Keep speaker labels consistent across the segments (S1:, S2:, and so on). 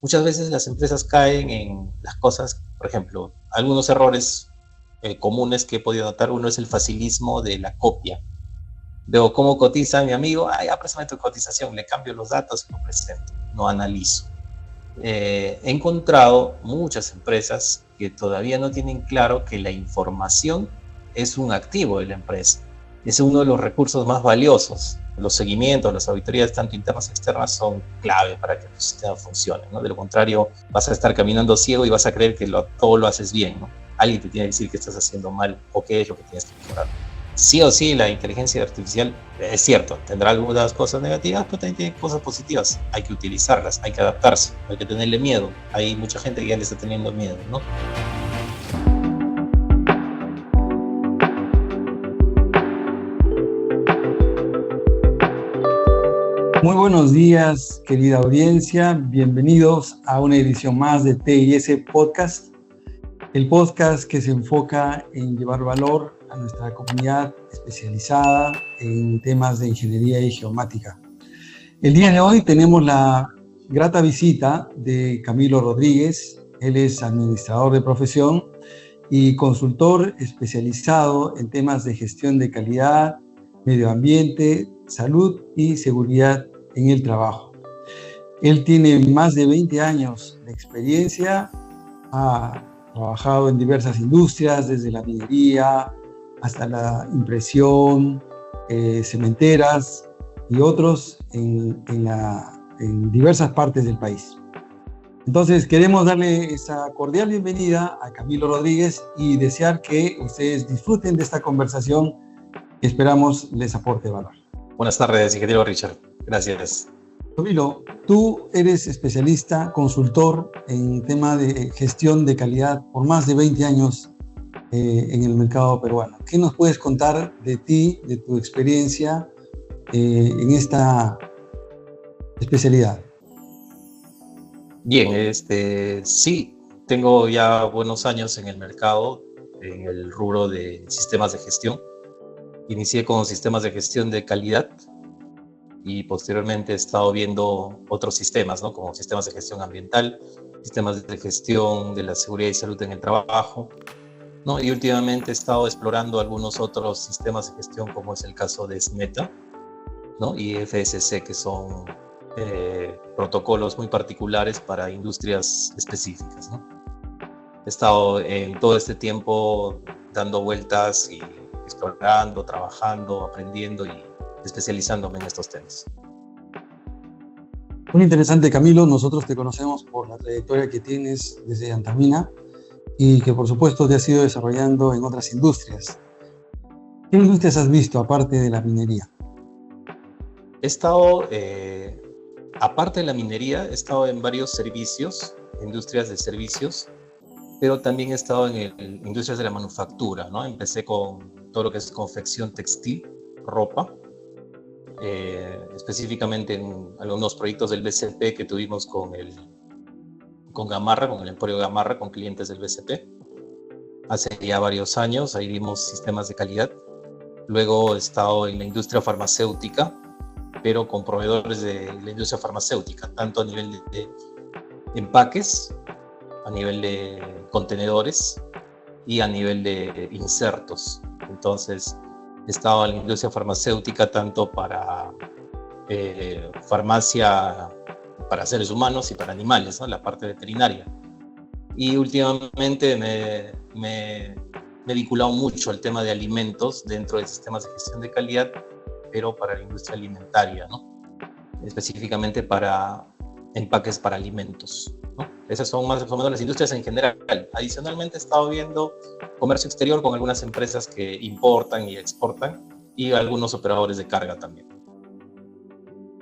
S1: muchas veces las empresas caen en las cosas, por ejemplo, algunos errores comunes que he podido notar. Uno es el facilismo de la copia. Veo cómo cotiza mi amigo, ya préstame tu cotización, le cambio los datos y lo presento, no analizo. He encontrado muchas empresas que todavía no tienen claro que la información es un activo de la empresa, es uno de los recursos más valiosos. Los seguimientos, las auditorías, tanto internas y externas, son clave para que tu sistema funcione, ¿no? De lo contrario, vas a estar caminando ciego y vas a creer que todo lo haces bien, ¿no? Alguien te tiene que decir que estás haciendo mal o qué es lo que tienes que mejorar. Sí o sí, la inteligencia artificial, es cierto, tendrá algunas cosas negativas, pero también tiene cosas positivas. Hay que utilizarlas, hay que adaptarse, hay que tenerle miedo. Hay mucha gente que ya le está teniendo miedo, ¿no?
S2: Muy buenos días, querida audiencia. Bienvenidos a una edición más de TIS Podcast, el podcast que se enfoca en llevar valor a nuestra comunidad especializada en temas de ingeniería y geomática. El día de hoy tenemos la grata visita de Camilo Rodríguez. Él es administrador de profesión y consultor especializado en temas de gestión de calidad, medio ambiente, salud y seguridad en el trabajo. Él tiene más de 20 años de experiencia, ha trabajado en diversas industrias, desde la minería hasta la impresión, cementeras y otros en diversas partes del país. Entonces queremos darle esa cordial bienvenida a Camilo Rodríguez y desear que ustedes disfruten de esta conversación que esperamos les aporte valor.
S1: Buenas tardes, ingeniero Richard. Gracias.
S2: Camilo, tú eres especialista, consultor en tema de gestión de calidad por más de 20 años en el mercado peruano. ¿Qué nos puedes contar de ti, de tu experiencia en esta especialidad?
S1: Bien, sí, tengo ya buenos años en el mercado, en el rubro de sistemas de gestión. Inicié con sistemas de gestión de calidad y posteriormente he estado viendo otros sistemas, ¿no? Como sistemas de gestión ambiental, sistemas de gestión de la seguridad y salud en el trabajo, ¿no? Y últimamente he estado explorando algunos otros sistemas de gestión, como es el caso de SMETA, ¿no? Y FSC, que son protocolos muy particulares para industrias específicas, ¿no? He estado en todo este tiempo dando vueltas y explorando, trabajando, aprendiendo y especializándome en estos temas.
S2: Muy interesante, Camilo. Nosotros te conocemos por la trayectoria que tienes desde Antamina y que por supuesto te has ido desarrollando en otras industrias. ¿Qué industrias has visto aparte de la minería?
S1: He estado, aparte de la minería, he estado en varios servicios, industrias de servicios, pero también he estado en industrias de la manufactura, ¿no? Empecé con todo lo que es confección textil, ropa, específicamente en algunos proyectos del BCP que tuvimos con Gamarra, con el Emporio Gamarra, con clientes del BCP. Hace ya varios años, ahí vimos sistemas de calidad. Luego he estado en la industria farmacéutica, pero con proveedores de la industria farmacéutica, tanto a nivel de empaques, a nivel de contenedores y a nivel de insertos. Entonces, he estado en la industria farmacéutica tanto para farmacia para seres humanos y para animales, ¿no? La parte veterinaria. Y últimamente me he vinculado mucho al tema de alimentos dentro de sistemas de gestión de calidad, pero para la industria alimentaria, ¿no? Específicamente para empaques para alimentos, ¿no? Esas son más o menos las industrias en general. Adicionalmente he estado viendo comercio exterior con algunas empresas que importan y exportan y algunos operadores de carga también.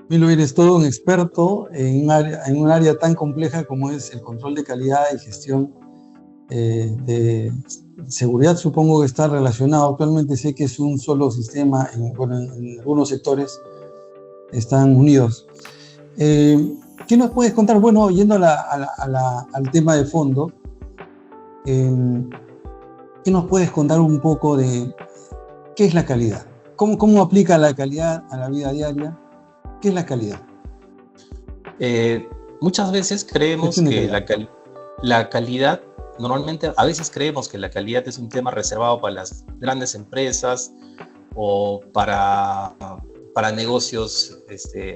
S2: Camilo, eres todo un experto en un área tan compleja como es el control de calidad y gestión de seguridad. Supongo que está relacionado. Actualmente sé que es un solo sistema, en algunos sectores están unidos. ¿Qué nos puedes contar? Bueno, yendo al tema de fondo, ¿qué nos puedes contar un poco de qué es la calidad? ¿Cómo aplica la calidad a la vida diaria? ¿Qué es la calidad?
S1: Muchas veces creemos que la calidad, normalmente a veces creemos que la calidad es un tema reservado para las grandes empresas o para negocios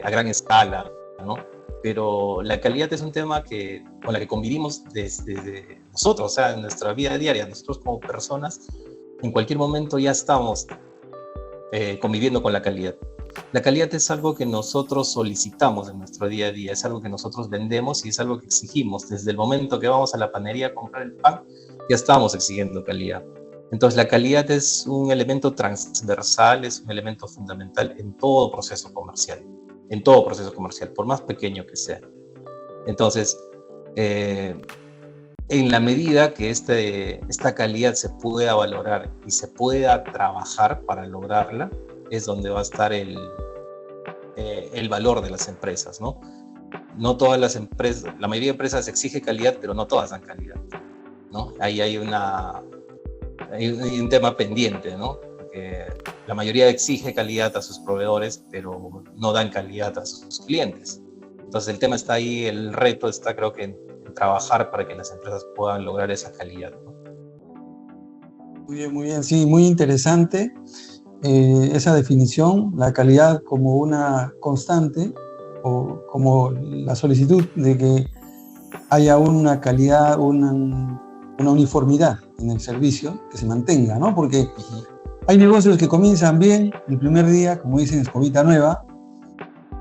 S1: a gran escala, ¿no? Pero la calidad es un tema con la que convivimos desde nosotros, o sea, en nuestra vida diaria. Nosotros como personas, en cualquier momento ya estamos conviviendo con la calidad. La calidad es algo que nosotros solicitamos en nuestro día a día, es algo que nosotros vendemos y es algo que exigimos. Desde el momento que vamos a la panadería a comprar el pan, ya estamos exigiendo calidad. Entonces, la calidad es un elemento transversal, es un elemento fundamental en todo proceso comercial, por más pequeño que sea. Entonces, en la medida que esta calidad se pueda valorar y se pueda trabajar para lograrla, es donde va a estar el valor de las empresas, ¿no? No todas las empresas, la mayoría de empresas exige calidad, pero no todas dan calidad, ¿no? Ahí hay un tema pendiente, ¿no? Porque la mayoría exige calidad a sus proveedores, pero no dan calidad a sus clientes. Entonces el tema está ahí, el reto está, creo que, en trabajar para que las empresas puedan lograr esa calidad, ¿no?
S2: Muy bien, sí, muy interesante esa definición, la calidad como una constante o como la solicitud de que haya una calidad, una uniformidad en el servicio que se mantenga, ¿no? Porque hay negocios que comienzan bien el primer día, como dicen, escobita nueva,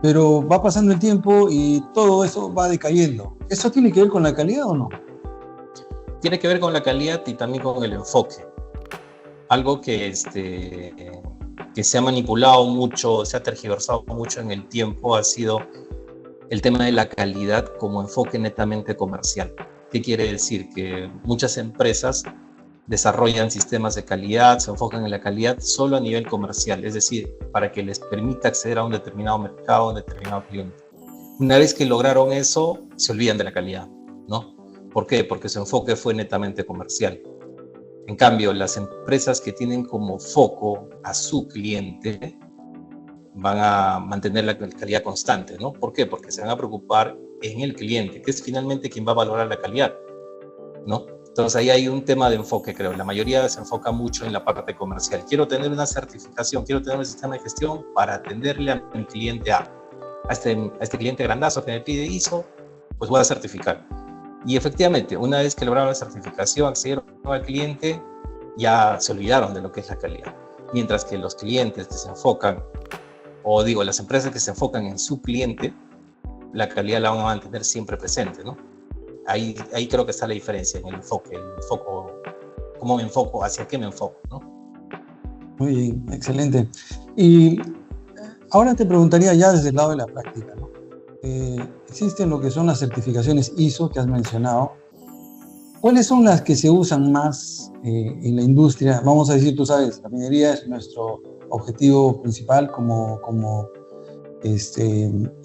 S2: pero va pasando el tiempo y todo eso va decayendo. ¿Eso tiene que ver con la calidad o no?
S1: Tiene que ver con la calidad y también con el enfoque. Algo que se ha manipulado mucho, se ha tergiversado mucho en el tiempo ha sido el tema de la calidad como enfoque netamente comercial. ¿Qué quiere decir? Que muchas empresas desarrollan sistemas de calidad, se enfocan en la calidad solo a nivel comercial, es decir, para que les permita acceder a un determinado mercado, a un determinado cliente. Una vez que lograron eso, se olvidan de la calidad, ¿no? ¿Por qué? Porque su enfoque fue netamente comercial. En cambio, las empresas que tienen como foco a su cliente van a mantener la calidad constante, ¿no? ¿Por qué? Porque se van a preocupar en el cliente, que es finalmente quien va a valorar la calidad, ¿no? Entonces ahí hay un tema de enfoque, creo. La mayoría se enfoca mucho en la parte comercial. Quiero tener una certificación, quiero tener un sistema de gestión para atenderle a mi cliente a este cliente grandazo que me pide ISO, pues voy a certificar. Y efectivamente, una vez que lograron la certificación, accedieron al cliente, ya se olvidaron de lo que es la calidad. Mientras que los clientes que se enfocan, o digo, las empresas que se enfocan en su cliente, la calidad la van a mantener siempre presente, ¿no? Ahí creo que está la diferencia en el enfoque, cómo me enfoco, hacia qué me enfoco, ¿no?
S2: Muy bien, excelente. Y ahora te preguntaría ya desde el lado de la práctica, ¿no? Existen lo que son las certificaciones ISO que has mencionado. ¿Cuáles son las que se usan más en la industria? Vamos a decir, tú sabes, la minería es nuestro objetivo principal como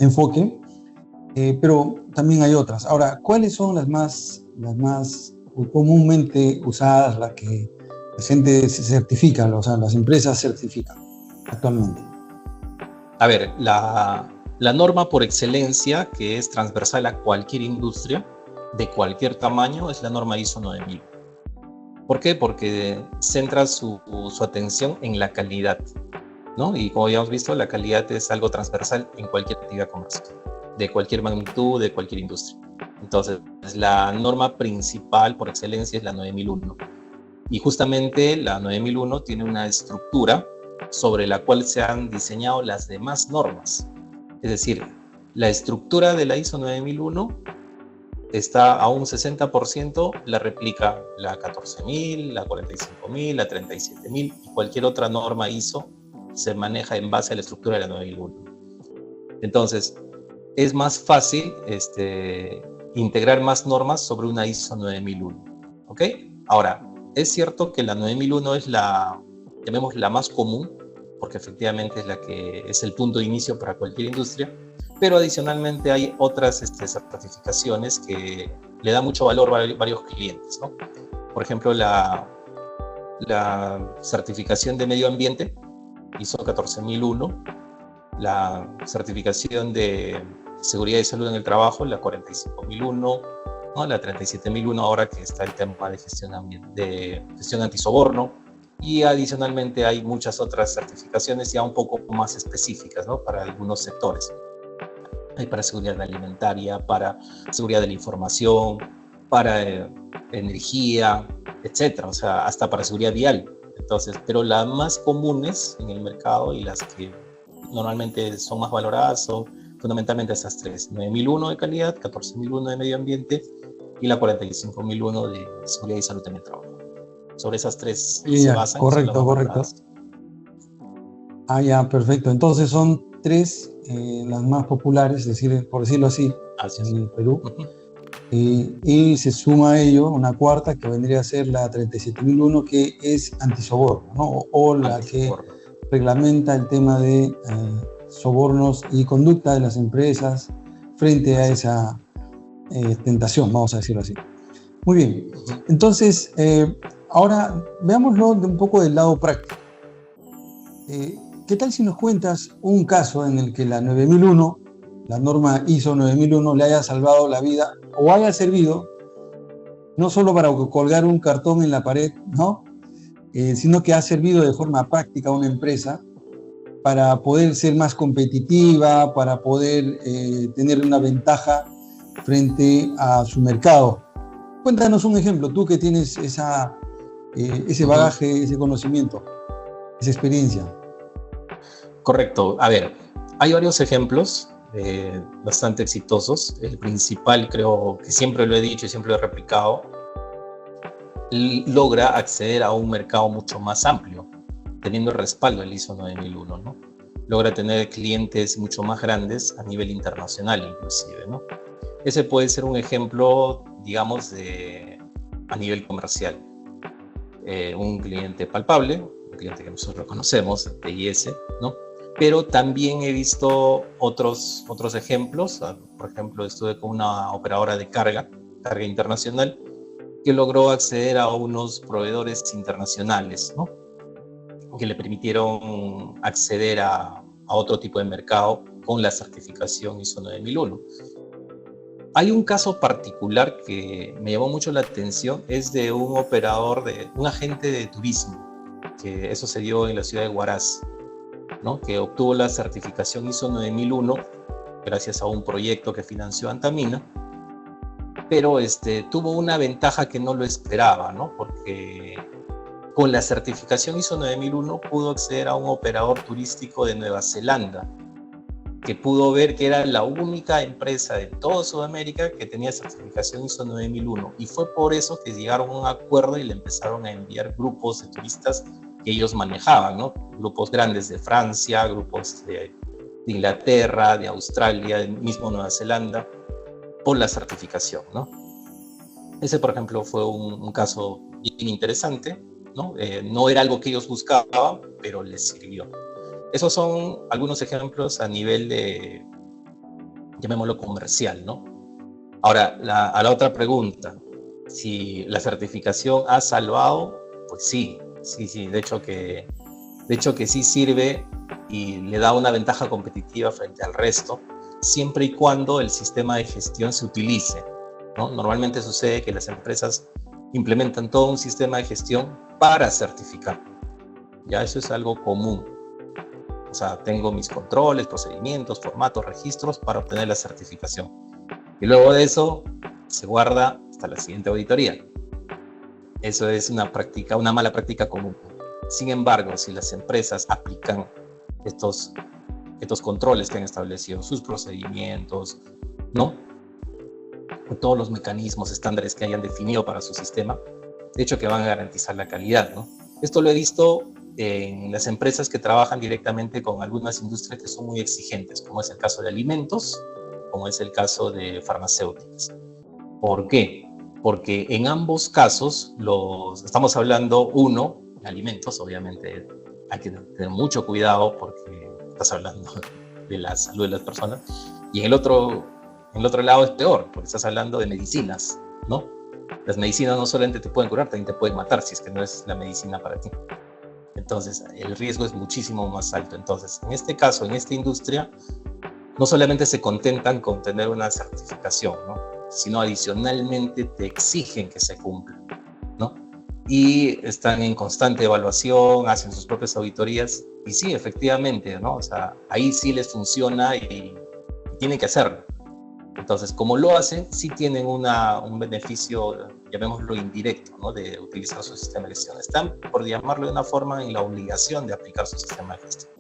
S2: enfoque, pero también hay otras. Ahora, ¿cuáles son las más comúnmente usadas, las que la gente se certifica, o sea, las empresas certifican actualmente?
S1: A ver, la norma por excelencia, que es transversal a cualquier industria, de cualquier tamaño, es la norma ISO 9000. ¿Por qué? Porque centra su atención en la calidad, ¿no? Y como ya hemos visto, la calidad es algo transversal en cualquier actividad comercial, de cualquier magnitud, de cualquier industria. Entonces, la norma principal por excelencia es la 9001. Y justamente la 9001 tiene una estructura sobre la cual se han diseñado las demás normas. Es decir, la estructura de la ISO 9001 está a un 60%, la replica la 14000, la 45000, la 37000 y cualquier otra norma ISO se maneja en base a la estructura de la 9001. Entonces, es más fácil integrar más normas sobre una ISO 9001. ¿Ok? Ahora, es cierto que la 9001 es llamémosla la más común, porque efectivamente es la que es el punto de inicio para cualquier industria, pero adicionalmente hay otras certificaciones que le dan mucho valor a varios clientes, ¿no? Por ejemplo, la certificación de medio ambiente, ISO 14001, la certificación de seguridad y salud en el trabajo, la 45001, ¿no? La 37001 ahora que está el tema de gestión antisoborno, y adicionalmente hay muchas otras certificaciones ya un poco más específicas, ¿no? Para algunos sectores. Hay para seguridad alimentaria, para seguridad de la información, para energía, etcétera, o sea, hasta para seguridad vial. Entonces, pero las más comunes en el mercado y las que normalmente son más valoradas son fundamentalmente esas tres: 9001 de calidad, 14001 de medio ambiente y la 45001 de seguridad y salud en el trabajo. Sobre esas tres se basan.
S2: Correcto, correcto. Ya, perfecto. Entonces son tres las más populares, es decir, por decirlo así, en el Perú. Y se suma a ello una cuarta que vendría a ser la 37001, que es antisoborno, ¿no? O la que reglamenta el tema de sobornos y conducta de las empresas frente a esa tentación, vamos a decirlo así. Muy bien. Entonces, ahora veámoslo de un poco del lado práctico. ¿Qué tal si nos cuentas un caso en el que la 9001, la norma ISO 9001, le haya salvado la vida o haya servido no solo para colgar un cartón en la pared, ¿no? Sino que ha servido de forma práctica a una empresa para poder ser más competitiva, para poder tener una ventaja frente a su mercado? Cuéntanos un ejemplo, tú que tienes ese bagaje, ese conocimiento, esa experiencia.
S1: Correcto. A ver, hay varios ejemplos bastante exitosos. El principal, creo que siempre lo he dicho y siempre lo he replicado, logra acceder a un mercado mucho más amplio, teniendo el respaldo del ISO 9001, ¿no? Logra tener clientes mucho más grandes a nivel internacional inclusive, ¿no? Ese puede ser un ejemplo, digamos, a nivel comercial. Un cliente palpable, un cliente que nosotros conocemos, TIS, ¿no? Pero también he visto otros ejemplos. Por ejemplo, estuve con una operadora de carga internacional, que logró acceder a unos proveedores internacionales, ¿no? Que le permitieron acceder a otro tipo de mercado con la certificación ISO 9001. Hay un caso particular que me llamó mucho la atención, es de un agente de turismo, que eso se dio en la ciudad de Huaraz, ¿no? Que obtuvo la certificación ISO 9001 gracias a un proyecto que financió Antamina, pero tuvo una ventaja que no lo esperaba, ¿no? Porque con la certificación ISO 9001 pudo acceder a un operador turístico de Nueva Zelanda, que pudo ver que era la única empresa de toda Sudamérica que tenía certificación ISO 9001, y fue por eso que llegaron a un acuerdo y le empezaron a enviar grupos de turistas que ellos manejaban, ¿no? Grupos grandes de Francia, grupos de Inglaterra, de Australia, del mismo Nueva Zelanda, por la certificación, ¿no? Ese, por ejemplo, fue un caso bien interesante, ¿no? No era algo que ellos buscaban, pero les sirvió. Esos son algunos ejemplos a nivel de, llamémoslo, comercial, ¿no? Ahora, a la otra pregunta, si la certificación ha salvado, pues sí, de hecho que sí sirve y le da una ventaja competitiva frente al resto, siempre y cuando el sistema de gestión se utilice, ¿no? Normalmente sucede que las empresas implementan todo un sistema de gestión para certificar. Ya eso es algo común. O sea, tengo mis controles, procedimientos, formatos, registros para obtener la certificación. Y luego de eso se guarda hasta la siguiente auditoría. Eso es una mala práctica común. Sin embargo, si las empresas aplican estos controles que han establecido, sus procedimientos, ¿no? Todos los mecanismos, estándares que hayan definido para su sistema, de hecho que van a garantizar la calidad, ¿no? Esto lo he visto en las empresas que trabajan directamente con algunas industrias que son muy exigentes, como es el caso de alimentos, como es el caso de farmacéuticas. ¿Por qué? Porque en ambos casos estamos hablando, en alimentos, obviamente hay que tener mucho cuidado porque estás hablando de la salud de las personas, y en el otro lado es peor, porque estás hablando de medicinas, ¿no? Las medicinas no solamente te pueden curar, también te pueden matar si es que no es la medicina para ti. Entonces, el riesgo es muchísimo más alto. Entonces, en este caso, en esta industria, no solamente se contentan con tener una certificación, ¿no? Sino adicionalmente te exigen que se cumpla, ¿no? Y están en constante evaluación, hacen sus propias auditorías, y sí, efectivamente, ¿no? O sea, ahí sí les funciona y tienen que hacerlo. Entonces, como lo hacen, sí tienen un beneficio, llamémoslo indirecto, ¿no? De utilizar su sistema de gestión. Están, por llamarlo de una forma, en la obligación de aplicar su sistema de gestión.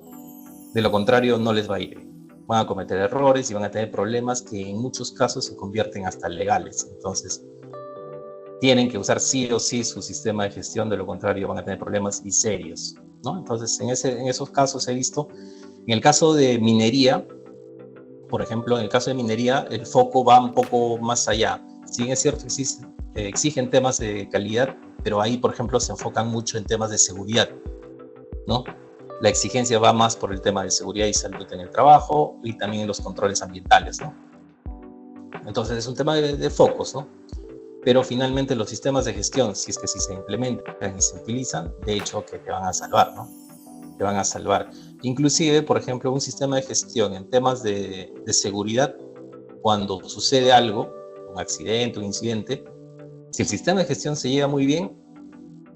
S1: De lo contrario, no les va a ir bien. Van a cometer errores y van a tener problemas que en muchos casos se convierten hasta legales. Entonces, tienen que usar sí o sí su sistema de gestión, de lo contrario van a tener problemas y serios, ¿no? Entonces, en esos casos he visto, en el caso de minería, por ejemplo, en el caso de minería, el foco va un poco más allá. Si bien es cierto, exigen temas de calidad, pero ahí, por ejemplo, se enfocan mucho en temas de seguridad, ¿no? La exigencia va más por el tema de seguridad y salud en el trabajo y también los controles ambientales, ¿no? Entonces es un tema de focos, ¿no? Pero finalmente los sistemas de gestión, si es que si se implementan y se utilizan, de hecho que te van a salvar, ¿no? Te van a salvar. Inclusive, por ejemplo, un sistema de gestión en temas de seguridad, cuando sucede algo, un accidente, un incidente, si el sistema de gestión se lleva muy bien,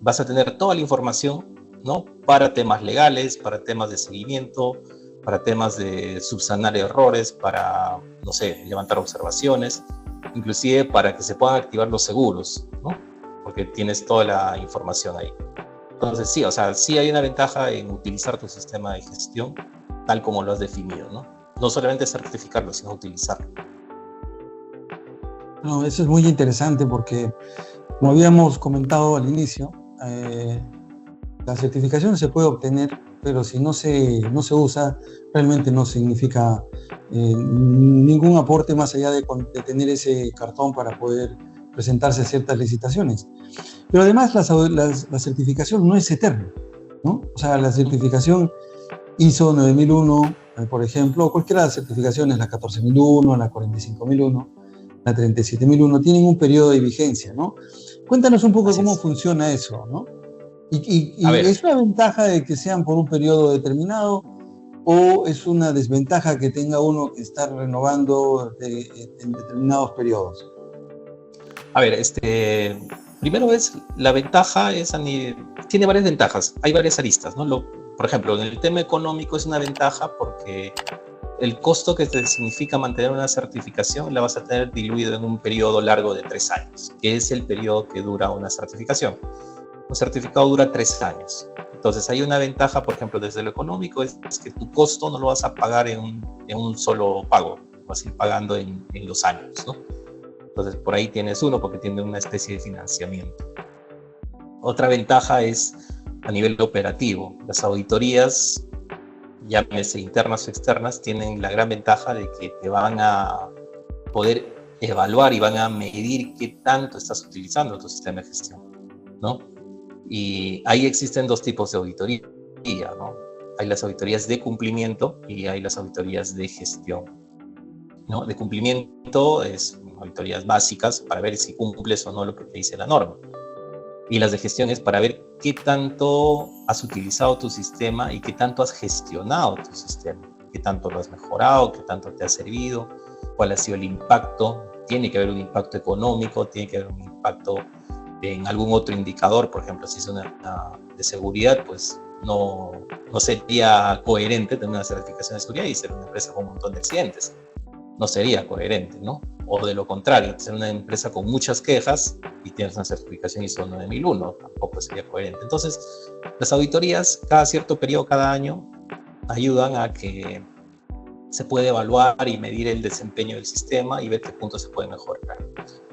S1: vas a tener toda la información, ¿no? Para temas legales, para temas de seguimiento, para temas de subsanar errores, para, no sé, levantar observaciones, inclusive para que se puedan activar los seguros, ¿no? Porque tienes toda la información ahí. Entonces sí, o sea, sí hay una ventaja en utilizar tu sistema de gestión tal como lo has definido, ¿no? No solamente certificarlo, sino utilizarlo.
S2: No, eso es muy interesante porque, como habíamos comentado al inicio, la certificación se puede obtener, pero si no se usa, realmente no significa ningún aporte más allá de tener ese cartón para poder presentarse a ciertas licitaciones. Pero además la certificación no es eterna, ¿no? O sea, la certificación ISO 9001, por ejemplo, o cualquiera de las certificaciones, la 14001, la 45001, la 37001, tienen un periodo de vigencia, ¿no? Cuéntanos un poco cómo funciona eso, ¿no? ¿Y es una ventaja de que sean por un periodo determinado o es una desventaja que tenga uno que estar renovando en determinados periodos?
S1: A ver, primero la ventaja tiene varias ventajas, hay varias aristas, ¿no? Por ejemplo, en el tema económico es una ventaja porque el costo que te significa mantener una certificación la vas a tener diluido en un periodo largo de 3 años, que es el periodo que dura una certificación. Un certificado dura 3 años. Entonces hay una ventaja, por ejemplo, desde lo económico, es que tu costo no lo vas a pagar en un solo pago, vas a ir pagando en los años, ¿no? Entonces por ahí tienes uno porque tiene una especie de financiamiento. Otra ventaja es a nivel operativo. Las auditorías, llámese internas o externas, tienen la gran ventaja de que te van a poder evaluar y van a medir qué tanto estás utilizando tu sistema de gestión, ¿no? Y ahí existen dos tipos de auditoría, ¿no? Hay las auditorías de cumplimiento y hay las auditorías de gestión, ¿no? De cumplimiento es auditorías básicas para ver si cumples o no lo que te dice la norma. Y las de gestión es para ver qué tanto has utilizado tu sistema y qué tanto has gestionado tu sistema, qué tanto lo has mejorado, qué tanto te ha servido, cuál ha sido el impacto. Tiene que haber un impacto económico, tiene que haber un impacto en algún otro indicador. Por ejemplo, si es una de seguridad, pues no sería coherente tener una certificación de seguridad y ser una empresa con un montón de accidentes. No sería coherente, ¿no? O de lo contrario, ser una empresa con muchas quejas y tienes una certificación ISO 9001, tampoco sería coherente. Entonces, las auditorías, cada cierto periodo, cada año, ayudan a que se pueda evaluar y medir el desempeño del sistema y ver qué puntos se puede mejorar.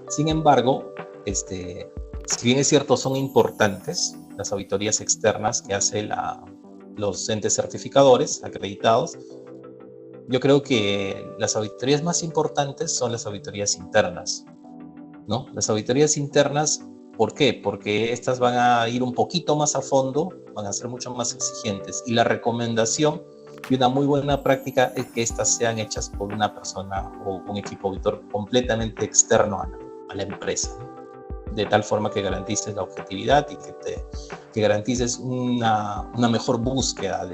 S1: Sin embargo, si bien es cierto, son importantes las auditorías externas que hacen los entes certificadores acreditados, yo creo que las auditorías más importantes son las auditorías internas, ¿no? Las auditorías internas, ¿por qué? Porque estas van a ir un poquito más a fondo, van a ser mucho más exigentes, y la recomendación y una muy buena práctica es que estas sean hechas por una persona o un equipo auditor completamente externo a la empresa, ¿no? De tal forma que garantices la objetividad y que garantices una mejor búsqueda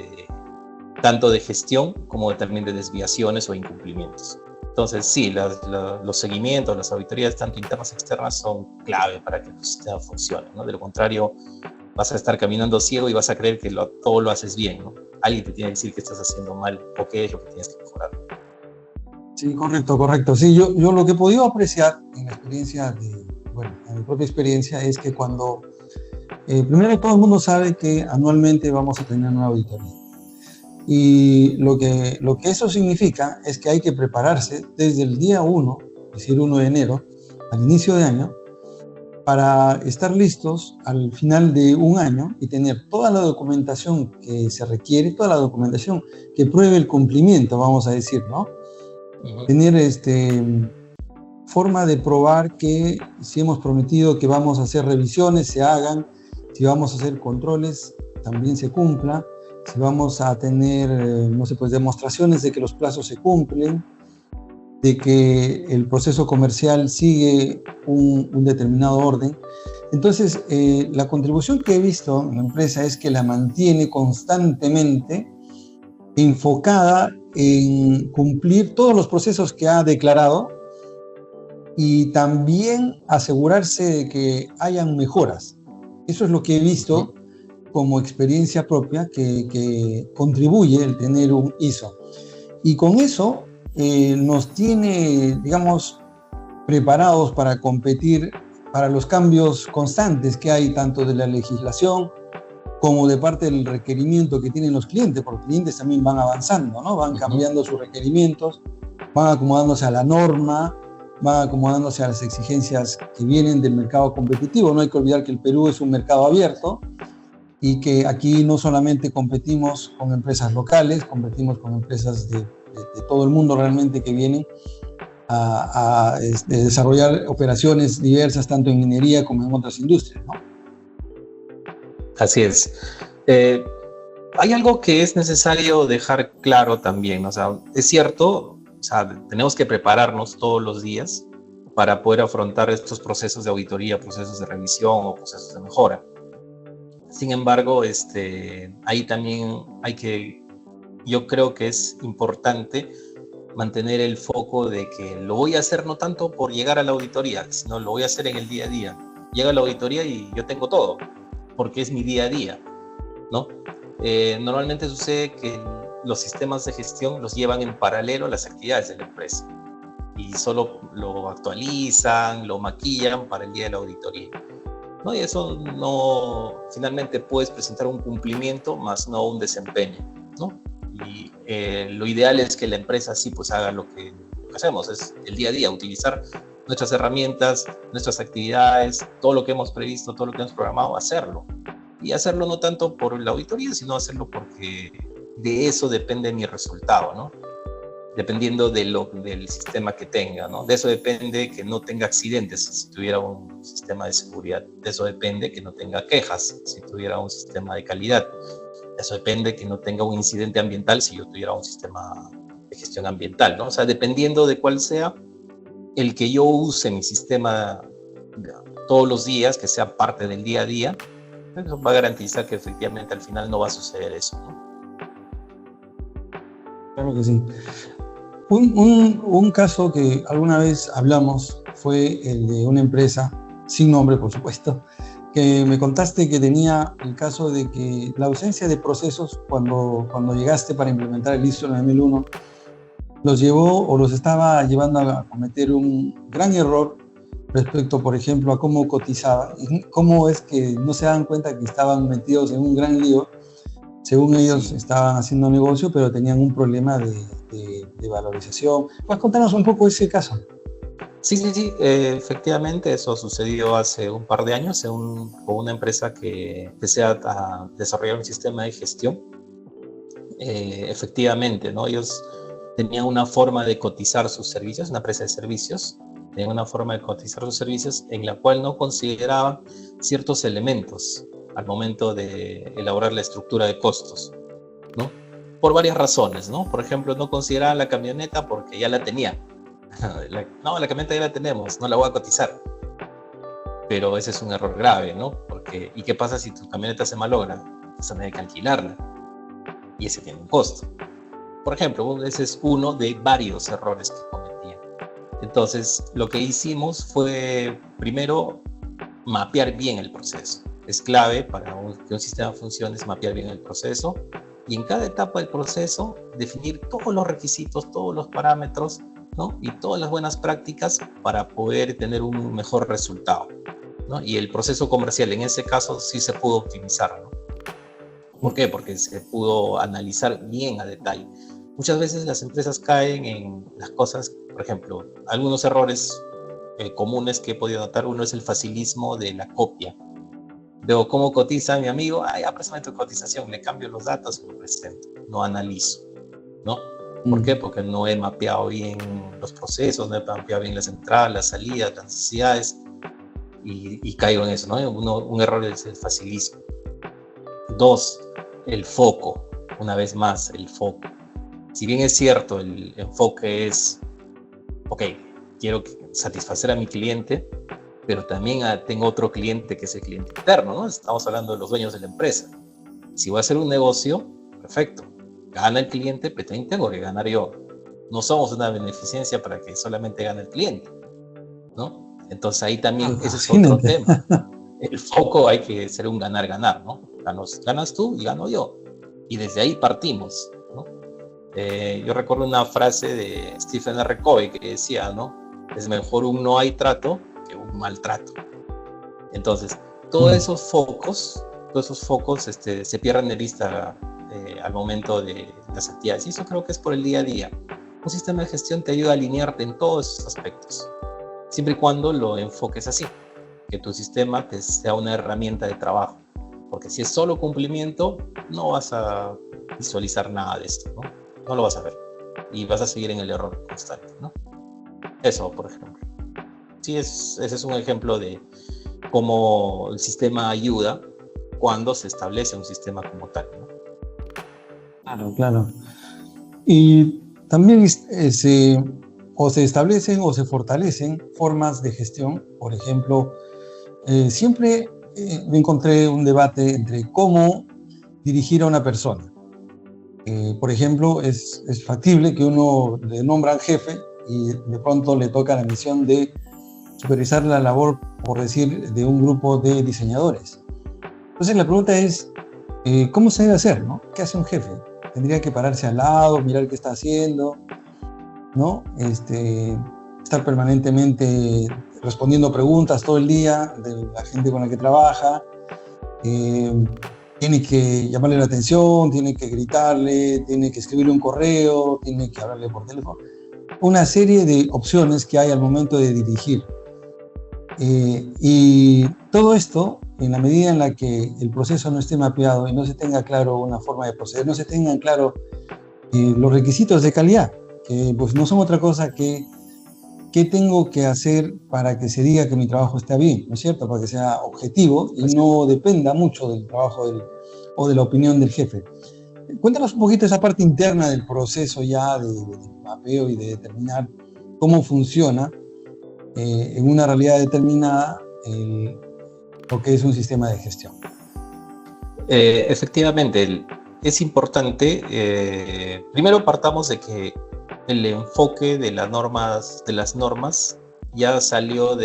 S1: tanto de gestión como también de desviaciones o incumplimientos. Entonces, sí, los seguimientos, las auditorías, tanto internas como externas, son clave para que el sistema funcione, ¿no? De lo contrario, vas a estar caminando ciego y vas a creer que todo lo haces bien, ¿no? Alguien te tiene que decir que estás haciendo mal o qué es lo que tienes que mejorar.
S2: Sí, correcto, correcto. Sí, yo lo que he podido apreciar en la experiencia en mi propia experiencia es que cuando, primero todo el mundo sabe que anualmente vamos a tener una auditoría. Y lo que eso significa es que hay que prepararse desde el día 1, es decir, 1 de enero, al inicio de año, para estar listos al final de un año y tener toda la documentación que se requiere, toda la documentación que pruebe el cumplimiento, vamos a decir, ¿no? Tener forma de probar que si hemos prometido que vamos a hacer revisiones, se hagan, si vamos a hacer controles, también se cumpla, si vamos a tener, demostraciones de que los plazos se cumplen, de que el proceso comercial sigue un determinado orden. Entonces, la contribución que he visto en la empresa es que la mantiene constantemente enfocada en cumplir todos los procesos que ha declarado y también asegurarse de que hayan mejoras. Eso es lo que he visto como experiencia propia que contribuye el tener un ISO. Y con eso nos tiene, digamos, preparados para competir para los cambios constantes que hay tanto de la legislación como de parte del requerimiento que tienen los clientes, porque los clientes también van avanzando, ¿no? Van cambiando sus requerimientos, van acomodándose a la norma, van acomodándose a las exigencias que vienen del mercado competitivo. No hay que olvidar que el Perú es un mercado abierto y que aquí no solamente competimos con empresas locales, competimos con empresas de todo el mundo realmente que vienen a desarrollar operaciones diversas tanto en minería como en otras industrias, ¿no?
S1: Así es. Hay algo que es necesario dejar claro también, o sea, es cierto, o sea, tenemos que prepararnos todos los días para poder afrontar estos procesos de auditoría, procesos de revisión o procesos de mejora. Sin embargo, ahí también yo creo que es importante mantener el foco de que lo voy a hacer no tanto por llegar a la auditoría, sino lo voy a hacer en el día a día. Llega a la auditoría y yo tengo todo, porque es mi día a día, ¿no? Normalmente sucede que los sistemas de gestión los llevan en paralelo a las actividades de la empresa y solo lo actualizan, lo maquillan para el día de la auditoría, ¿no? Y eso no, finalmente puedes presentar un cumplimiento más no un desempeño, ¿no? Y lo ideal es que la empresa sí pues haga lo que hacemos, es el día a día, utilizar nuestras herramientas, nuestras actividades, todo lo que hemos previsto, todo lo que hemos programado, hacerlo. Y hacerlo no tanto por la auditoría, sino hacerlo porque de eso depende mi resultado, ¿no? Dependiendo del sistema que tenga, ¿no? De eso depende que no tenga accidentes si tuviera un sistema de seguridad. De eso depende que no tenga quejas si tuviera un sistema de calidad. De eso depende que no tenga un incidente ambiental si yo tuviera un sistema de gestión ambiental, ¿no? O sea, dependiendo de cuál sea el que yo use mi sistema todos los días, que sea parte del día a día, eso va a garantizar que efectivamente al final no va a suceder eso, ¿no?
S2: Claro que sí. Un caso que alguna vez hablamos fue el de una empresa, sin nombre por supuesto, que me contaste que tenía el caso de que la ausencia de procesos cuando llegaste para implementar el ISO 9001 los llevó o los estaba llevando a cometer un gran error respecto, por ejemplo, a cómo cotizaban y cómo es que no se dan cuenta que estaban metidos en un gran lío. Según ellos estaban haciendo negocio, pero tenían un problema de valorización. ¿Puedes contarnos un poco ese caso?
S1: Sí, efectivamente eso sucedió hace un par de años con una empresa que desea desarrollar un sistema de gestión. Efectivamente, ¿no? Ellos tenían una forma de cotizar sus servicios, una empresa de servicios, tenían una forma de cotizar sus servicios en la cual no consideraban ciertos elementos al momento de elaborar la estructura de costos, ¿no? Por varias razones, ¿no? Por ejemplo, no consideraban la camioneta porque ya la tenían. No, la camioneta ya la tenemos, no la voy a cotizar. Pero ese es un error grave, ¿no? ¿Y qué pasa si tu camioneta se malogra? Vas a tener que alquilarla. y ese tiene un costo. Por ejemplo, ese es uno de varios errores que cometían. Entonces, lo que hicimos fue, primero, mapear bien el proceso. Es clave para que un sistema funcione, es mapear bien el proceso y en cada etapa del proceso definir todos los requisitos, todos los parámetros, ¿no? Y todas las buenas prácticas para poder tener un mejor resultado, ¿no? Y el proceso comercial en ese caso sí se pudo optimizar, ¿no? ¿Por qué? Porque se pudo analizar bien a detalle. Muchas veces las empresas caen en las cosas, por ejemplo, algunos errores comunes que he podido notar. Uno es el facilismo de la copia. Veo cómo cotiza mi amigo, préstame tu cotización, le cambio los datos y lo presento. No analizo, ¿no? ¿Por qué? Porque no he mapeado bien los procesos, no he mapeado bien las entradas, las salidas, las necesidades y caigo en eso, ¿no? Un error es el facilismo. Dos, el foco. Una vez más, el foco. Si bien es cierto, el enfoque es, ok, quiero satisfacer a mi cliente, pero también tengo otro cliente que es el cliente interno, ¿no? Estamos hablando de los dueños de la empresa. Si voy a hacer un negocio, perfecto, gana el cliente, pero también tengo que ganar yo. No somos una beneficencia para que solamente gane el cliente, ¿no? Entonces ahí también, ese es otro tema. El foco hay que ser un ganar-ganar, ¿no? Ganas tú y gano yo. Y desde ahí partimos, ¿no? Yo recuerdo una frase de Stephen R. Covey que decía, ¿no? Es mejor un no hay trato que un maltrato. Entonces, todos esos focos se pierden de vista al momento de las actividades. Y eso creo que es por el día a día. Un sistema de gestión te ayuda a alinearte en todos esos aspectos, siempre y cuando lo enfoques así, que tu sistema te sea una herramienta de trabajo. Porque si es solo cumplimiento, no vas a visualizar nada de esto, ¿no? No lo vas a ver. Y vas a seguir en el error constante, ¿no? Eso, por ejemplo. Sí, ese es un ejemplo de cómo el sistema ayuda cuando se establece un sistema como tal, ¿no?
S2: Claro, claro. Y también se establecen o se fortalecen formas de gestión. Por ejemplo, siempre me encontré un debate entre cómo dirigir a una persona. Por ejemplo, es factible que uno le nombra al jefe y de pronto le toca la misión de supervisar la labor, por decir, de un grupo de diseñadores. Entonces la pregunta es, ¿cómo se debe hacer, ¿no? ¿Qué hace un jefe? Tendría que pararse al lado, mirar qué está haciendo, ¿no? Estar permanentemente respondiendo preguntas todo el día de la gente con la que trabaja. Tiene que llamarle la atención, tiene que gritarle, tiene que escribirle un correo, tiene que hablarle por teléfono. Una serie de opciones que hay al momento de dirigir. Y todo esto, en la medida en la que el proceso no esté mapeado y no se tenga claro una forma de proceder, no se tengan claro los requisitos de calidad, que pues no son otra cosa que qué tengo que hacer para que se diga que mi trabajo está bien, ¿no es cierto? Para que sea objetivo y no dependa mucho del trabajo o de la opinión del jefe. Cuéntanos un poquito esa parte interna del proceso ya de mapeo y de determinar cómo funciona en una realidad determinada lo que es un sistema de gestión.
S1: Efectivamente, es importante, primero partamos de que el enfoque de las normas ya salió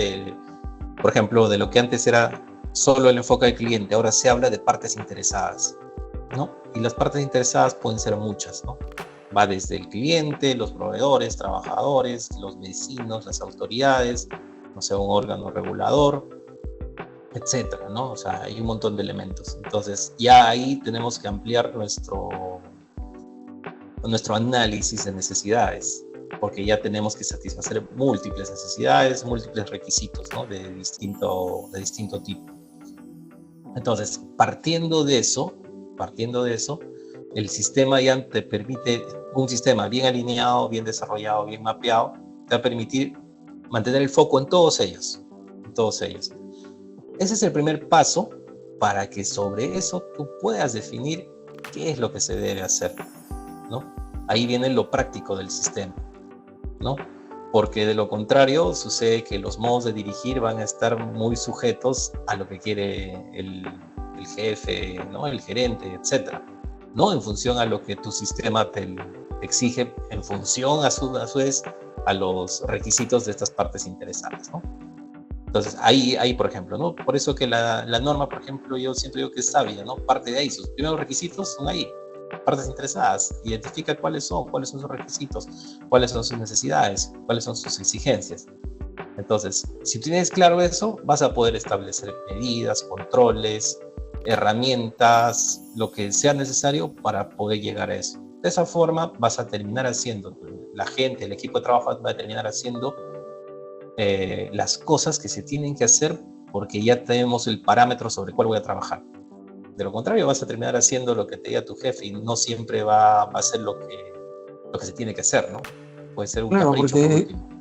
S1: por ejemplo, de lo que antes era solo el enfoque del cliente, ahora se habla de partes interesadas, ¿no? Y las partes interesadas pueden ser muchas, ¿no? Va desde el cliente, los proveedores, trabajadores, los vecinos, las autoridades, no sé, un órgano regulador, etcétera, ¿no? O sea, hay un montón de elementos. Entonces, ya ahí tenemos que ampliar nuestro análisis de necesidades, porque ya tenemos que satisfacer múltiples necesidades, múltiples requisitos, ¿no? de distinto tipo. Entonces, partiendo de eso, el sistema ya te permite, un sistema bien alineado, bien desarrollado, bien mapeado, te va a permitir mantener el foco en todos ellos. Ese es el primer paso para que sobre eso tú puedas definir qué es lo que se debe hacer, ¿no? Ahí viene lo práctico del sistema, ¿no? Porque de lo contrario sucede que los modos de dirigir van a estar muy sujetos a lo que quiere el jefe, ¿no? El gerente, etc. no en función a lo que tu sistema te exige, en función a su vez a los requisitos de estas partes interesadas, ¿no? Entonces, ahí, por ejemplo, ¿no? Por eso que la norma, por ejemplo, yo siento que es sabia, ¿no? Parte de ahí, sus primeros requisitos son ahí, partes interesadas, identifica cuáles son sus requisitos, cuáles son sus necesidades, cuáles son sus exigencias. Entonces, si tienes claro eso, vas a poder establecer medidas, controles, herramientas, lo que sea necesario para poder llegar a eso. De esa forma vas a terminar haciendo, la gente, el equipo de trabajo va a terminar haciendo las cosas que se tienen que hacer porque ya tenemos el parámetro sobre cuál voy a trabajar. De lo contrario, vas a terminar haciendo lo que te diga tu jefe y no siempre va a ser lo que se tiene que hacer, ¿no? Puede ser un capricho por último.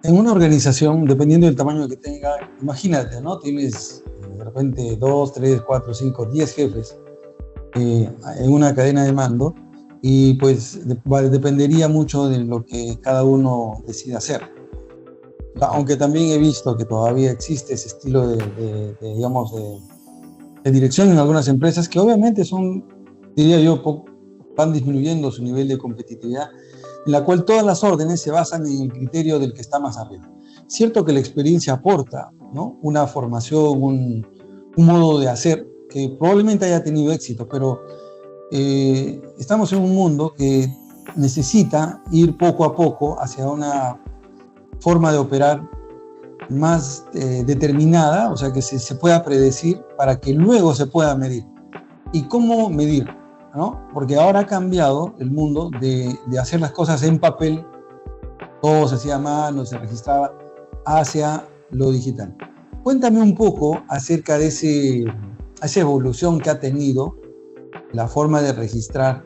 S2: En una organización, dependiendo del tamaño que tenga, imagínate, ¿no? Tienes de repente 2, 3, 4, 5, 10 jefes en una cadena de mando y pues dependería mucho de lo que cada uno decida hacer. Aunque también he visto que todavía existe ese estilo de dirección en algunas empresas que obviamente son, diría yo, van disminuyendo su nivel de competitividad, en la cual todas las órdenes se basan en el criterio del que está más arriba. Cierto que la experiencia aporta, ¿no? Una formación, un modo de hacer que probablemente haya tenido éxito, pero estamos en un mundo que necesita ir poco a poco hacia una forma de operar más determinada, o sea, que se pueda predecir para que luego se pueda medir. ¿Y cómo medir? ¿No? Porque ahora ha cambiado el mundo de hacer las cosas en papel, todo se hacía a mano, se registraba, hacia lo digital. Cuéntame un poco acerca de esa evolución que ha tenido la forma de registrar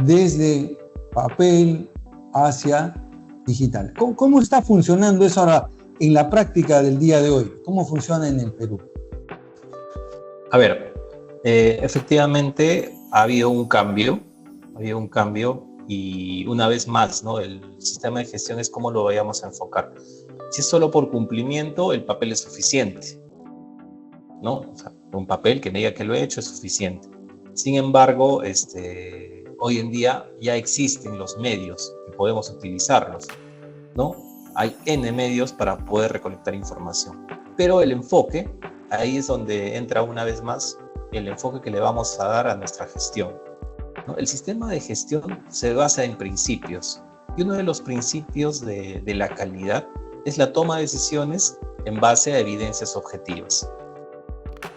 S2: desde papel hacia digital. ¿Cómo está funcionando eso ahora en la práctica del día de hoy? ¿Cómo funciona en el Perú?
S1: A ver, efectivamente ha habido un cambio y una vez más, ¿no? El sistema de gestión es cómo lo vayamos a enfocar. Si es solo por cumplimiento, el papel es suficiente, ¿no? O sea, un papel que me diga que lo he hecho es suficiente. Sin embargo, hoy en día ya existen los medios que podemos utilizarlos, ¿no? Hay N medios para poder recolectar información. Pero el enfoque, ahí es donde entra una vez más el enfoque que le vamos a dar a nuestra gestión, ¿no? El sistema de gestión se basa en principios. Y uno de los principios de la calidad es la toma de decisiones en base a evidencias objetivas.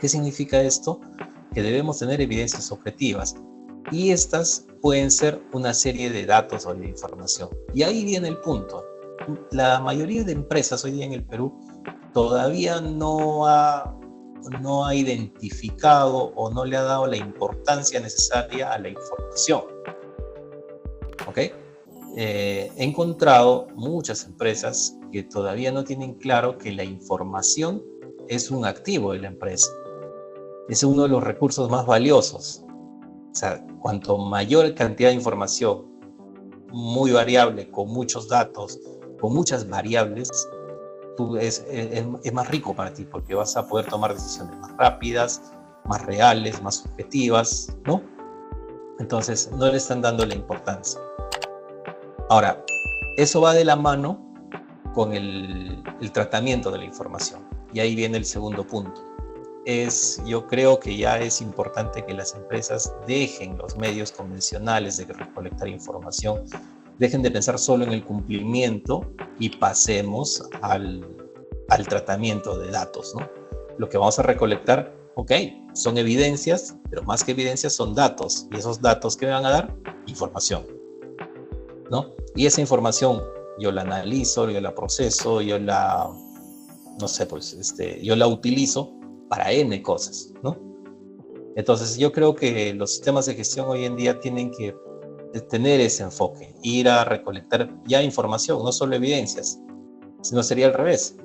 S1: ¿Qué significa esto? Que debemos tener evidencias objetivas. Y estas pueden ser una serie de datos o de información. Y ahí viene el punto. La mayoría de empresas hoy día en el Perú todavía no ha identificado o no le ha dado la importancia necesaria a la información. ¿Ok? He encontrado muchas empresas que todavía no tienen claro que la información es un activo de la empresa. Es uno de los recursos más valiosos. O sea, cuanto mayor cantidad de información, muy variable, con muchos datos, con muchas variables, es más rico para ti porque vas a poder tomar decisiones más rápidas, más reales, más objetivas, ¿no? Entonces, no le están dando la importancia. Ahora, eso va de la mano con el tratamiento de la información. Y ahí viene el segundo punto. Yo creo que ya es importante que las empresas dejen los medios convencionales de recolectar información, dejen de pensar solo en el cumplimiento y pasemos al tratamiento de datos, ¿no? Lo que vamos a recolectar, ok, son evidencias, pero más que evidencias son datos. Y esos datos, ¿qué me van a dar? Información, ¿no? Y esa información yo la analizo, yo la proceso, yo la utilizo para N cosas, ¿no? Entonces yo creo que los sistemas de gestión hoy en día tienen que tener ese enfoque, ir a recolectar ya información, no solo evidencias, sino sería al revés.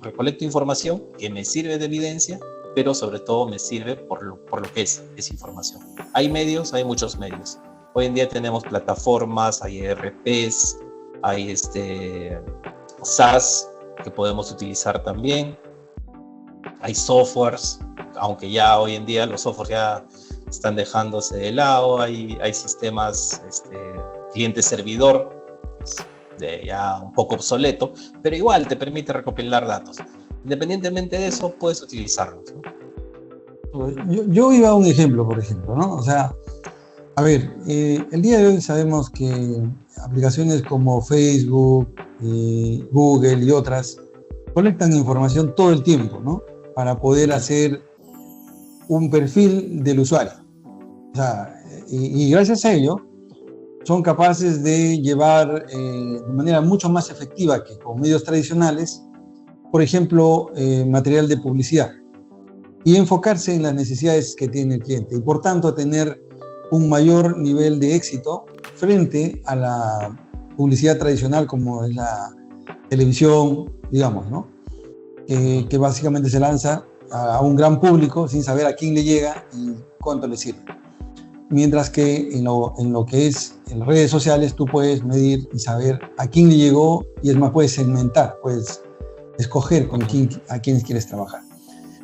S1: Recolecto información que me sirve de evidencia, pero sobre todo me sirve por lo que es información. Hay medios, hay muchos medios. Hoy en día tenemos plataformas, hay ERPs, hay SaaS que podemos utilizar también. Hay softwares, aunque ya hoy en día los softwares ya están dejándose de lado, hay sistemas cliente-servidor ya un poco obsoleto, pero igual te permite recopilar datos. Independientemente de eso, puedes utilizarlos, ¿no?
S2: Yo iba a un ejemplo, por ejemplo, ¿no? O sea, a ver, el día de hoy sabemos que aplicaciones como Facebook, Google y otras colectan información todo el tiempo, ¿no? Para poder hacer un perfil del usuario. O sea, y gracias a ello son capaces de llevar de manera mucho más efectiva que con medios tradicionales, por ejemplo, material de publicidad, y enfocarse en las necesidades que tiene el cliente y por tanto tener un mayor nivel de éxito frente a la publicidad tradicional como es la televisión, digamos, ¿no? Que básicamente se lanza a un gran público sin saber a quién le llega y cuánto le sirve. Mientras que en lo que es en las redes sociales tú puedes medir y saber a quién le llegó, y es más, puedes segmentar, puedes escoger a quiénes quieres trabajar.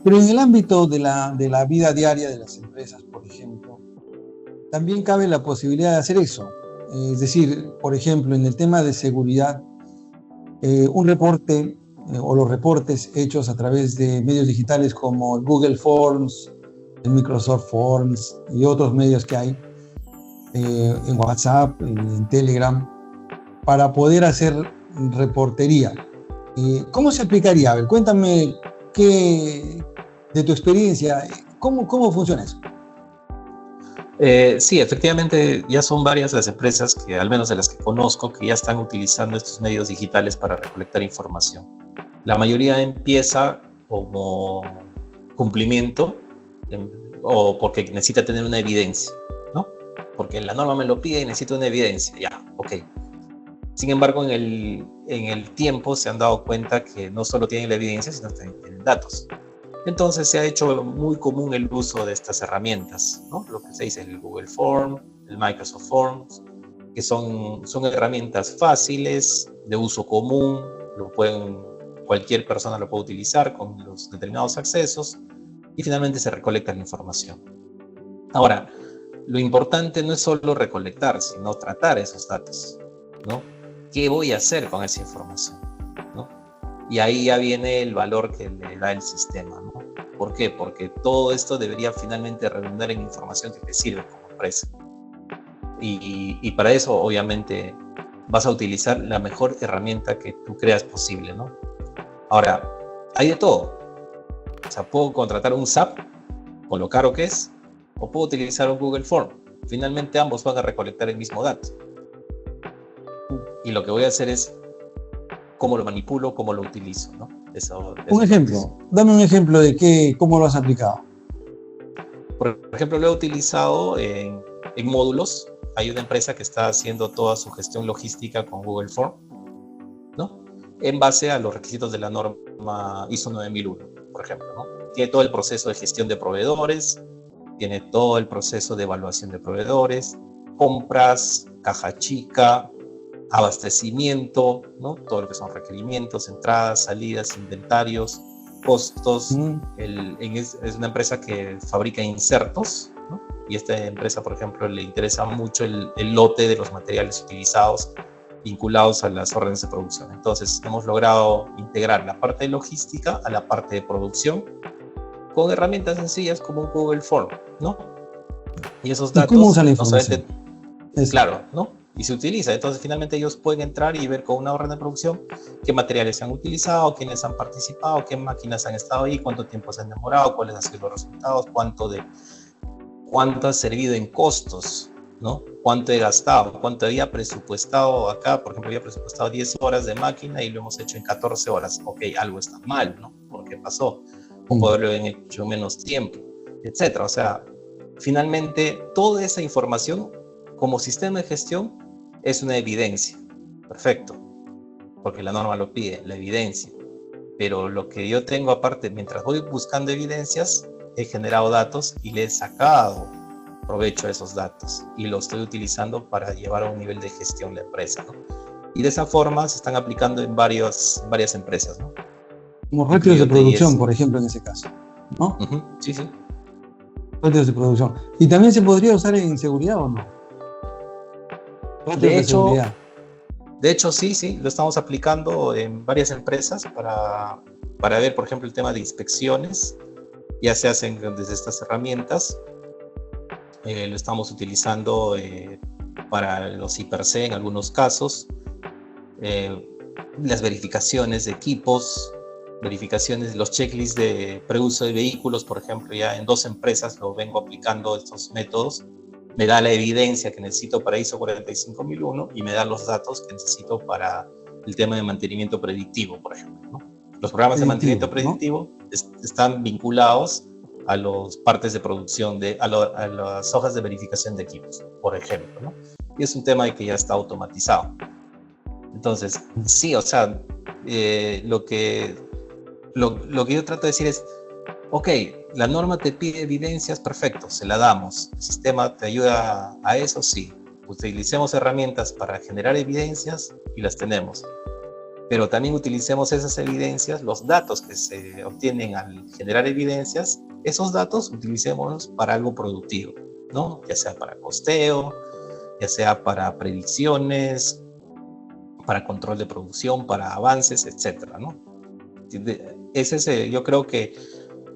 S2: Pero en el ámbito de la vida diaria de las empresas, por ejemplo, también cabe la posibilidad de hacer eso. Es decir, por ejemplo, en el tema de seguridad, un reporte o los reportes hechos a través de medios digitales como el Google Forms, el Microsoft Forms y otros medios que hay en WhatsApp, en Telegram, para poder hacer reportería. ¿Cómo se aplicaría? A ver, cuéntame de tu experiencia, ¿cómo funciona eso?
S1: Sí, efectivamente, ya son varias las empresas, que al menos de las que conozco, que ya están utilizando estos medios digitales para recolectar información. La mayoría empieza como cumplimiento o porque necesita tener una evidencia, ¿no? Porque la norma me lo pide y necesito una evidencia, ya, ok. Sin embargo, en el tiempo se han dado cuenta que no solo tienen la evidencia, sino que tienen datos. Entonces se ha hecho muy común el uso de estas herramientas, ¿no? Lo que se dice el Google Form, el Microsoft Forms, que son herramientas fáciles, de uso común, cualquier persona lo puede utilizar con los determinados accesos, y finalmente se recolecta la información. Ahora, lo importante no es solo recolectar, sino tratar esos datos, ¿no? ¿Qué voy a hacer con esa información? ¿No? Y ahí ya viene el valor que le da el sistema, ¿no? ¿Por qué? Porque todo esto debería finalmente redundar en información que te sirve como empresa. Y para eso, obviamente, vas a utilizar la mejor herramienta que tú creas posible, ¿no? Ahora, hay de todo. O sea, puedo contratar un SAP, con lo caro que es, o puedo utilizar un Google Form. Finalmente, ambos van a recolectar el mismo dato. Y lo que voy a hacer es cómo lo manipulo, cómo lo utilizo, ¿no?
S2: Un ejemplo, dame un ejemplo de cómo lo has aplicado.
S1: Por ejemplo, lo he utilizado en módulos. Hay una empresa que está haciendo toda su gestión logística con Google Form, ¿no? En base a los requisitos de la norma ISO 9001, por ejemplo, ¿no? Tiene todo el proceso de gestión de proveedores, tiene todo el proceso de evaluación de proveedores, compras, caja chica, abastecimiento, ¿no? Todo lo que son requerimientos, entradas, salidas, inventarios, costos. Es una empresa que fabrica insertos, ¿no? Y esta empresa, por ejemplo, le interesa mucho el lote de los materiales utilizados vinculados a las órdenes de producción. Entonces, hemos logrado integrar la parte de logística a la parte de producción con herramientas sencillas como un Google Form, ¿no? Y esos datos...
S2: ¿Y cómo usa la información?
S1: Claro, ¿no? Y se utiliza. Entonces, finalmente ellos pueden entrar y ver con una orden de producción qué materiales se han utilizado, quiénes han participado, qué máquinas han estado ahí, cuánto tiempo se han demorado, cuáles han sido los resultados, cuánto ha servido en costos, ¿no? Cuánto he gastado, cuánto había presupuestado acá. Por ejemplo, había presupuestado 10 horas de máquina y lo hemos hecho en 14 horas. Ok, algo está mal, ¿no? ¿Por qué pasó? O poderlo haber hecho menos tiempo, etcétera. O sea, finalmente, toda esa información como sistema de gestión es una evidencia. Perfecto. Porque la norma lo pide, la evidencia. Pero lo que yo tengo aparte, mientras voy buscando evidencias, he generado datos y le he sacado provecho a esos datos y lo estoy utilizando para llevar a un nivel de gestión la empresa, ¿no? Y de esa forma se están aplicando en varias empresas, ¿no?
S2: Como ratios de producción, por ejemplo, en ese caso, ¿no?
S1: Sí, sí.
S2: Ratios de producción. ¿Y también se podría usar en seguridad o no? Ratios de seguridad.
S1: De hecho, sí, lo estamos aplicando en varias empresas para ver, por ejemplo, el tema de inspecciones. Ya se hacen desde estas herramientas. Lo estamos utilizando para los IPRC en algunos casos. Las verificaciones de equipos, verificaciones de los checklists de preuso de vehículos, por ejemplo, ya en 2 empresas lo vengo aplicando estos métodos. Me da la evidencia que necesito para ISO 45001 y me da los datos que necesito para el tema de mantenimiento predictivo, por ejemplo, ¿no? Los programas de mantenimiento predictivo, ¿no?, están vinculados a las partes de producción, a las hojas de verificación de equipos, por ejemplo, ¿no? Y es un tema que ya está automatizado. Entonces, sí, o sea, lo que yo trato de decir es, ok, la norma te pide evidencias, perfecto, se la damos. El sistema te ayuda a eso, sí. Utilicemos herramientas para generar evidencias y las tenemos. Pero también utilicemos esas evidencias, los datos que se obtienen al generar evidencias, esos datos utilicémoslos para algo productivo, ¿no? Ya sea para costeo, ya sea para predicciones, para control de producción, para avances, etcétera, ¿no? Ese es, yo creo que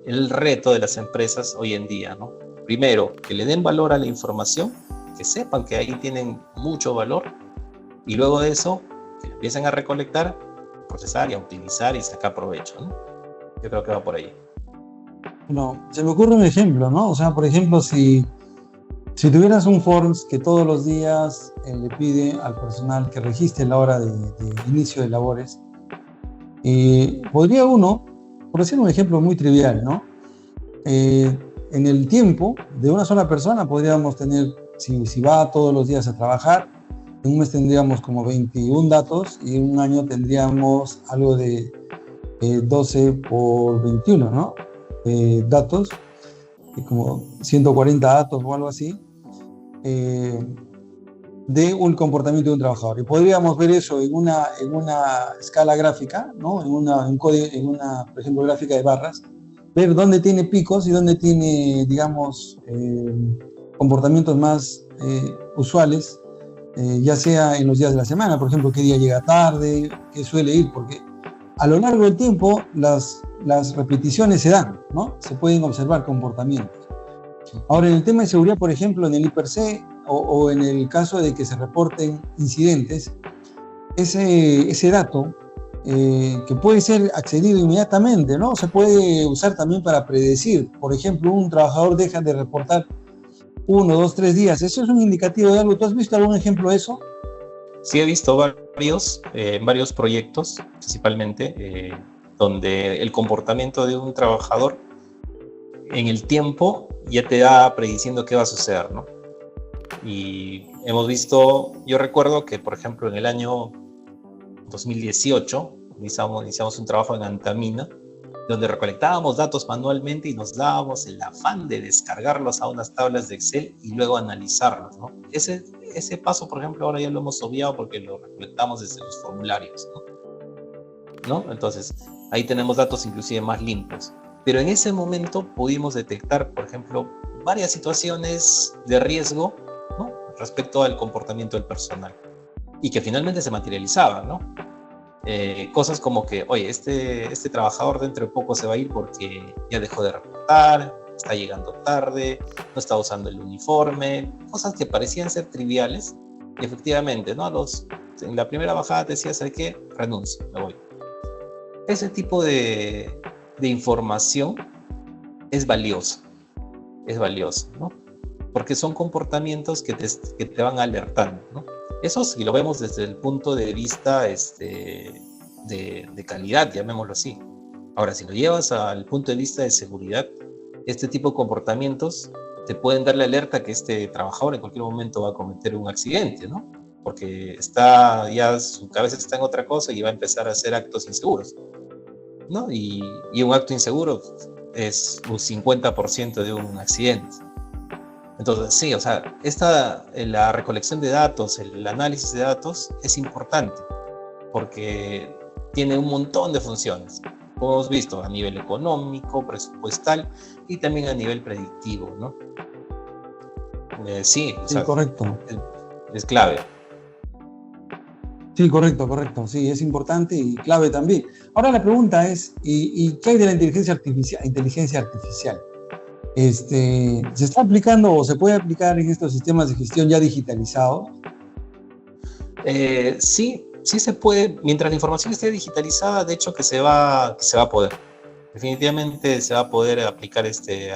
S1: el reto de las empresas hoy en día, ¿no? Primero, que le den valor a la información, que sepan que ahí tienen mucho valor, y luego de eso, que empiecen a recolectar, procesar y a utilizar y sacar provecho, ¿no? Yo creo que va por ahí.
S2: No, se me ocurre un ejemplo, ¿no? O sea, por ejemplo, si tuvieras un Forms que todos los días le pide al personal que registre la hora de inicio de labores, podría uno, por decir un ejemplo muy trivial, ¿no? En el tiempo de una sola persona podríamos tener, si va todos los días a trabajar, en un mes tendríamos como 21 datos y en un año tendríamos algo de 12 por 21, ¿no? Datos, como 140 datos o algo así, de un comportamiento de un trabajador. Y podríamos ver eso en una escala gráfica, ¿no? en una, por ejemplo, gráfica de barras, ver dónde tiene picos y dónde tiene, digamos, comportamientos más usuales, ya sea en los días de la semana, por ejemplo, qué día llega tarde, qué suele ir, porque a lo largo del tiempo las repeticiones se dan, ¿no? Se pueden observar comportamientos. Ahora, en el tema de seguridad, por ejemplo, en el IPRC o en el caso de que se reporten incidentes, ese dato que puede ser accedido inmediatamente, ¿no? Se puede usar también para predecir. Por ejemplo, un trabajador deja de reportar 1, 2, 3 días. ¿Eso es un indicativo de algo? ¿Tú has visto algún ejemplo de eso?
S1: Sí, he visto varios proyectos, principalmente, donde el comportamiento de un trabajador en el tiempo ya te da prediciendo qué va a suceder, ¿no? Y hemos visto, yo recuerdo que, por ejemplo, en el año 2018 iniciamos un trabajo en Antamina, donde recolectábamos datos manualmente y nos dábamos el afán de descargarlos a unas tablas de Excel y luego analizarlos, ¿no? Ese paso, por ejemplo, ahora ya lo hemos obviado porque lo recolectamos desde los formularios, ¿no? Entonces, ahí tenemos datos inclusive más limpios. Pero en ese momento pudimos detectar, por ejemplo, varias situaciones de riesgo, ¿no?, respecto al comportamiento del personal y que finalmente se materializaban, ¿no? Cosas como que, oye, este trabajador dentro de poco se va a ir porque ya dejó de reportar, está llegando tarde, no está usando el uniforme, cosas que parecían ser triviales y efectivamente, ¿no? En la primera bajada te decía, ¿sabes qué? Renuncio, me voy. Ese tipo de información es valioso, ¿no? Porque son comportamientos que te van alertando, ¿no? Eso si lo vemos desde el punto de vista de calidad, llamémoslo así. Ahora, si lo llevas al punto de vista de seguridad, este tipo de comportamientos te pueden dar la alerta que este trabajador en cualquier momento va a cometer un accidente, ¿no? Porque su cabeza está en otra cosa y va a empezar a hacer actos inseguros, ¿no? Y un acto inseguro es un 50% de un accidente. Entonces, sí, o sea, la recolección de datos, el análisis de datos es importante porque tiene un montón de funciones. como hemos visto, a nivel económico, presupuestal y también a nivel predictivo, ¿no? Sí, o sea,
S2: correcto.
S1: es clave.
S2: Sí, correcto. Sí, es importante y clave también. Ahora la pregunta es, ¿y qué hay de la inteligencia artificial? ¿Se está aplicando o se puede aplicar en estos sistemas de gestión ya digitalizados?
S1: Sí se puede, mientras la información esté digitalizada, de hecho que se va a poder. Definitivamente se va a poder aplicar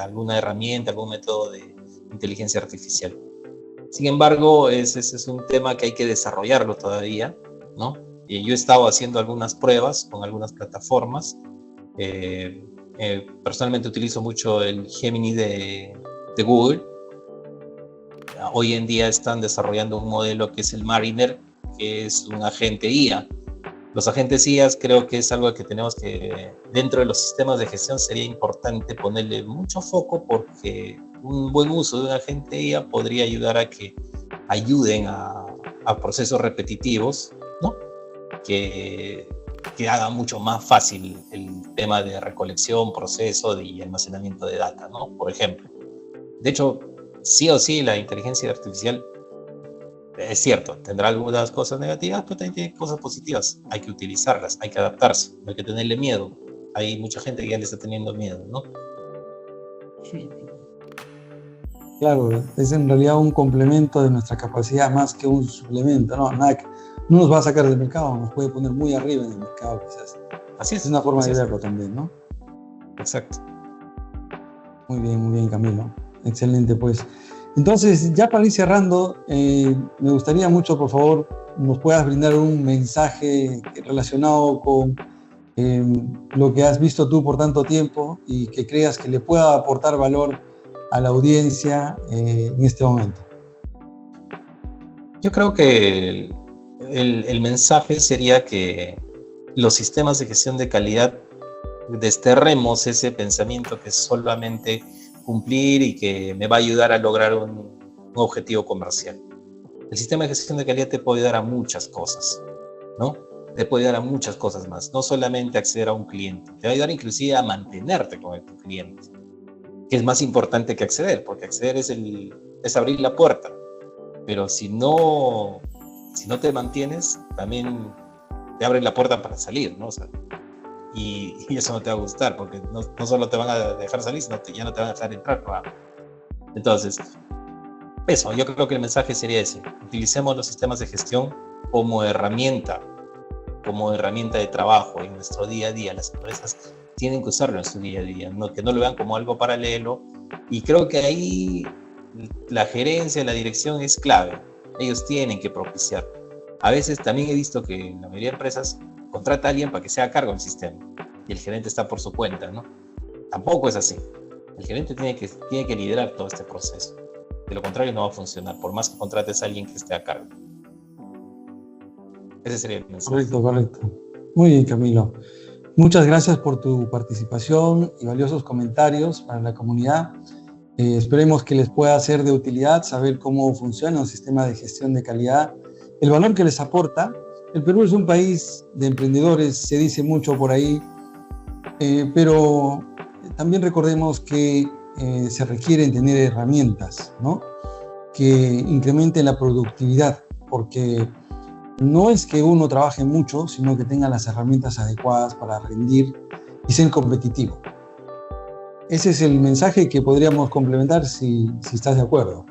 S1: alguna herramienta, algún método de inteligencia artificial. Sin embargo, ese es un tema que hay que desarrollarlo todavía, ¿no? Y yo he estado haciendo algunas pruebas con algunas plataformas. Personalmente utilizo mucho el Gemini de Google. Hoy en día están desarrollando un modelo que es el Mariner, que es un agente IA. Los agentes IA creo que es algo que tenemos que, dentro de los sistemas de gestión, sería importante ponerle mucho foco, porque un buen uso de un agente IA podría ayudar a que ayuden a procesos repetitivos, ¿no? Que haga mucho más fácil el tema de recolección, proceso y almacenamiento de data, ¿no? Por ejemplo. De hecho, sí o sí, la inteligencia artificial, es cierto, tendrá algunas cosas negativas, pero también tiene cosas positivas. Hay que utilizarlas, hay que adaptarse, no hay que tenerle miedo. Hay mucha gente que ya le está teniendo miedo, ¿no?
S2: Claro, es en realidad un complemento de nuestra capacidad más que un suplemento, ¿no? Nada, no nos va a sacar del mercado, nos puede poner muy arriba en el mercado quizás.
S1: Así
S2: Es una forma
S1: de
S2: verlo también, ¿no?
S1: Exacto.
S2: Muy bien, Camilo. Excelente, pues. Entonces, ya para ir cerrando, me gustaría mucho, por favor, nos puedas brindar un mensaje relacionado con lo que has visto tú por tanto tiempo y que creas que le pueda aportar valor a la audiencia en este momento.
S1: Yo creo que el mensaje sería que los sistemas de gestión de calidad desterremos ese pensamiento que es solamente cumplir y que me va a ayudar a lograr un objetivo comercial. El sistema de gestión de calidad te puede ayudar a muchas cosas, ¿no? Te puede ayudar a muchas cosas más, no solamente acceder a un cliente, te va a ayudar inclusive a mantenerte con tu cliente, que es más importante que acceder, porque acceder es abrir la puerta, pero si no te mantienes, también te abre la puerta para salir, ¿no? O sea, y eso no te va a gustar, porque no solo te van a dejar salir, sino que ya no te van a dejar entrar, ¿no? Entonces, eso, yo creo que el mensaje sería ese: utilicemos los sistemas de gestión como herramienta de trabajo en nuestro día a día. Las empresas tienen que usarlo en su día a día, que no lo vean como algo paralelo, y creo que ahí la gerencia, la dirección es clave. Ellos tienen que propiciar. A veces también he visto que la mayoría de empresas contrata a alguien para que sea a cargo del sistema y el gerente está por su cuenta, ¿no? Tampoco es así. El gerente tiene que liderar todo este proceso. De lo contrario no va a funcionar, por más que contrates a alguien que esté a cargo. Ese sería el mensaje.
S2: Correcto. Muy bien, Camilo. Muchas gracias por tu participación y valiosos comentarios para la comunidad. Esperemos que les pueda ser de utilidad saber cómo funciona un sistema de gestión de calidad, el valor que les aporta. El Perú es un país de emprendedores, se dice mucho por ahí, pero también recordemos que se requieren tener herramientas, ¿no?, que incrementen la productividad, porque no es que uno trabaje mucho, sino que tenga las herramientas adecuadas para rendir y ser competitivo. Ese es el mensaje que podríamos complementar si estás de acuerdo.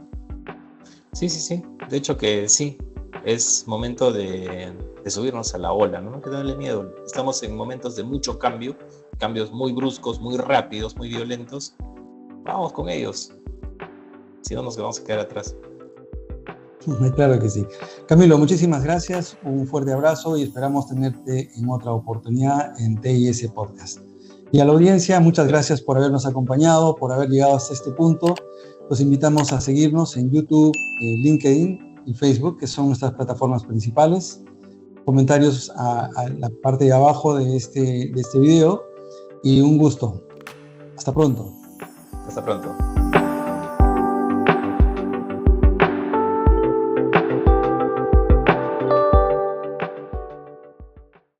S1: Sí. De hecho que sí. Es momento de subirnos a la ola, ¿no? No hay que darle miedo. Estamos en momentos de mucho cambio, cambios muy bruscos, muy rápidos, muy violentos. Vamos con ellos. Si no, nos vamos a quedar atrás.
S2: Claro que sí. Camilo, muchísimas gracias. Un fuerte abrazo y esperamos tenerte en otra oportunidad en TIS Podcast. Y a la audiencia, muchas gracias por habernos acompañado, por haber llegado hasta este punto. Los invitamos a seguirnos en YouTube, LinkedIn y Facebook, que son nuestras plataformas principales. Comentarios a la parte de abajo de este video. Y un gusto. Hasta pronto.
S1: Hasta pronto.